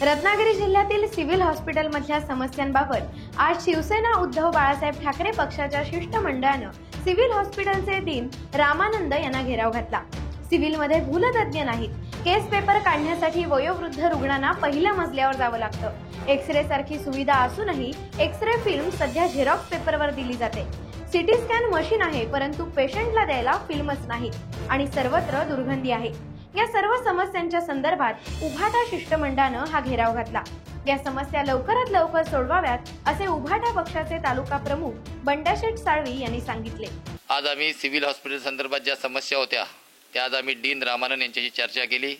रत्नागिरी जिल्ह्यातील सिव्हिल हॉस्पिटलमधल्या समस्यांबाबत आज शिवसेना उद्धव बाळासाहेब ठाकरे पक्षाच्या शिष्टमंडळानं सिव्हिल हॉस्पिटलचे डीन रामानंद यांना घेराव घातला। सिव्हिलमध्ये भूलतज्ञ नाहीत। केस पेपर काढण्यासाठी वयोवृद्ध रुग्णांना पहिल्या मजल्यावर जावं लागतं। एक्सरे सारखी सुविधा असूनही एक्सरे फिल्म सध्या झेरॉक्स पेपरवर दिली जाते। सिटी स्कॅन मशीन आहे, परंतु पेशंटला द्यायला फिल्मच नाही आणि सर्वत्र दुर्गंधी आहे। या सर्व समस्यांच्या संदर्भात उभाटा शिष्टमंडळानं हा घेराव घातला। या समस्या लवकरात लवकर सोडवाव्यात असे उभाटा पक्षाचे तालुका प्रमुख बंडाशेठ साळवी यांनी सांगितले। आज आम्ही सिव्हिल हॉस्पिटल संदर्भात ज्या समस्या होत्या त्या आज आम्ही डीन रामानंद यांच्याशी चर्चा केली।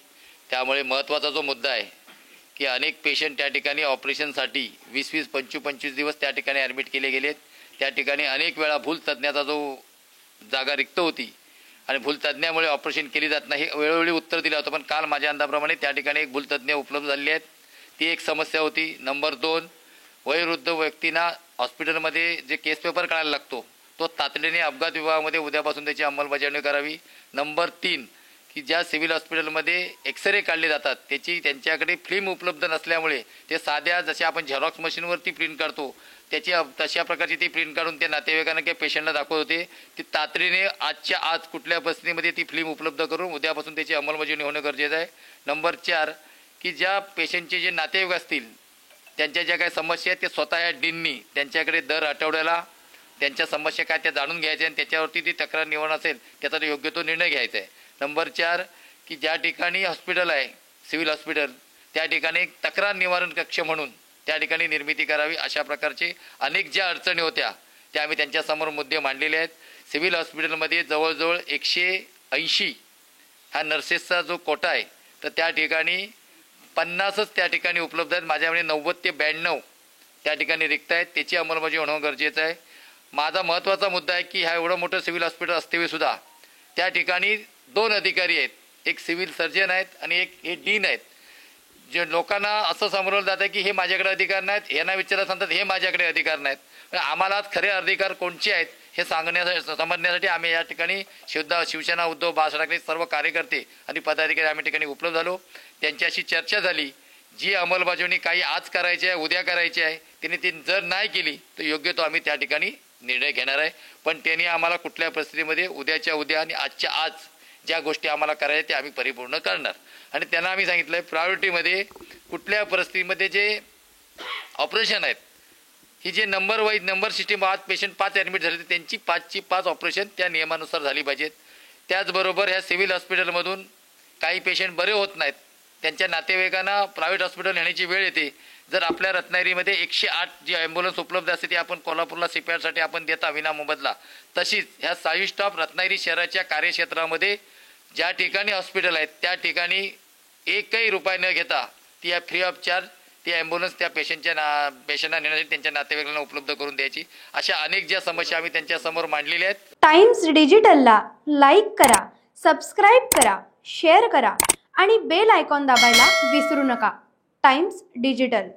त्यामुळे महत्त्वाचा जो मुद्दा आहे की अनेक पेशंट त्या ठिकाणी ऑपरेशनसाठी 20-20, 25-25 दिवस त्या ठिकाणी ॲडमिट केले गेलेत। त्या ठिकाणी अनेक वेळा भूल तज्ञाचा जो जागा रिक्त होती आणि भूलतज्ञामुळे ऑपरेशन केली जात नाही, वेळोवेळी उत्तर दिलं होतं। पण काल माझ्या अंदाजाप्रमाणे त्या ठिकाणी एक भूलतज्ञ उपलब्ध झालेले आहेत, ती एक समस्या होती। नंबर 2, वयोवृद्ध व्यक्तींना हॉस्पिटलमध्ये जे केस पेपर काढायला लागतो तो तातडीने अपघात विभागामध्ये उद्यापासून त्याची अंमलबजावणी करावी। नंबर 3 की ज्या सिव्हिल हॉस्पिटलमध्ये एक्सरे काढले जातात त्याची त्यांच्याकडे फिल्म उपलब्ध नसल्यामुळे ते साध्या जसे आपण झेरॉक्स मशीनवरती प्रिंट करतो त्याची तशा प्रकारची ती प्रिंट काढून ते नातेवाईकांना किंवा पेशंटला दाखवत होते। ती तातडीने आजच्या आज कुठल्या परिस्थितीमध्ये ती फिल्म उपलब्ध करून उद्यापासून त्याची अंमलबजावणी होणं गरजेचं आहे। नंबर 4 की ज्या पेशंटचे जे नातेवाईक असतील त्यांच्या ज्या काही समस्या आहेत ते स्वतः या डीननी त्यांच्याकडे दर आठवड्याला त्यांच्या समस्या काय त्या जाणून घ्यायच्या आणि त्याच्यावरती ती तक्रार निवारण असेल त्याचा योग्य तो निर्णय घ्यायचा आहे। नंबर 4 की ज्या ठिकाणी हॉस्पिटल आहे सिव्हिल हॉस्पिटल त्या ठिकाणी एक तक्रार निवारण कक्ष म्हणून त्या ठिकाणी निर्मिती करावी। अशा प्रकारचे अनेक ज्या अडचणी होत्या त्या आम्ही त्यांच्यासमोर मुद्दे मांडलेले आहेत। सिव्हिल हॉस्पिटलमध्ये जवळजवळ 180 हा नर्सेसचा जो कोटा आहे तर त्या ठिकाणी 50च त्या ठिकाणी उपलब्ध आहेत। माझ्याकडे 90 ते 92 त्या ठिकाणी रिक्त आहेत, त्याची अंमलबजावणी होणं गरजेचं आहे। माझा महत्त्वाचा मुद्दा आहे की हा एवढं मोठं सिव्हिल हॉस्पिटल असते सुद्धा त्या ठिकाणी 2 अधिकारी आहेत, एक सिव्हिल सर्जन आहेत आणि एक हे डीन आहेत। जे लोकांना असं समोरलं जातं की हे माझ्याकडे अधिकार नाहीत, यांना विचारलं सांगतात हे माझ्याकडे अधिकार नाहीत। आम्हाला खरे अधिकार कोणचे आहेत हे समजण्यासाठी आम्ही या ठिकाणी शिवसेना उद्धव बाळासाहेब ठाकरे सर्व कार्यकर्ते आणि पदाधिकारी आम्ही ठिकाणी उपलब्ध झालो। त्यांच्याशी चर्चा झाली। जी अंमलबजावणी काही आज करायची आहे उद्या करायची आहे त्यांनी ती जर नाही केली तर योग्य तो आम्ही त्या ठिकाणी निर्णय घेणार आहे। पण त्यांनी आम्हाला कुठल्या परिस्थितीमध्ये उद्याच्या उद्या आणि आजच्या आज ज्या गोष्टी आम्हाला करायच्या त्या आम्ही परिपूर्ण करणार। आणि त्यांना आम्ही सांगितलं प्रायोरिटीमध्ये कुठल्या परिस्थितीमध्ये जे ऑपरेशन आहेत ही जे number wise number system 5 patient 5 admit झाले तर त्यांची 5ची 5 ऑपरेशन त्या नियमानुसार झाली पाहिजेत। त्याचबरोबर ह्या सिव्हिल हॉस्पिटलमधून काही पेशंट बरे होत नाहीत, त्यांच्या नातेवाईकांना प्रायव्हेट हॉस्पिटल नेण्याची वेळ येते। जर आपल्या रत्नागिरीमध्ये 108 जी ॲम्ब्युलन्स उपलब्ध असते ती आपण कोल्हापूरला CPR आपण देता विना मोबदला, तशीच ह्या 6 स्टॉप रत्नागिरी शहराच्या कार्यक्षेत्रामध्ये ज्या ठिकाणी हॉस्पिटल आहेत त्या ठिकाणी एकही रुपया न घेता ती या फ्री ऑफ चार्ज ती ॲम्ब्युलन्स त्या पेशंटना नेण्यासाठी त्यांच्या नातेवाईकांना उपलब्ध करून द्यायची। अशा अनेक ज्या समस्या आम्ही त्यांच्यासमोर मांडलेल्या आहेत। टाइम्स डिजिटलला लाईक करा, सबस्क्राईब करा, शेअर करा आणि बेल आयकॉन दाबायला विसरू नका। Times digital.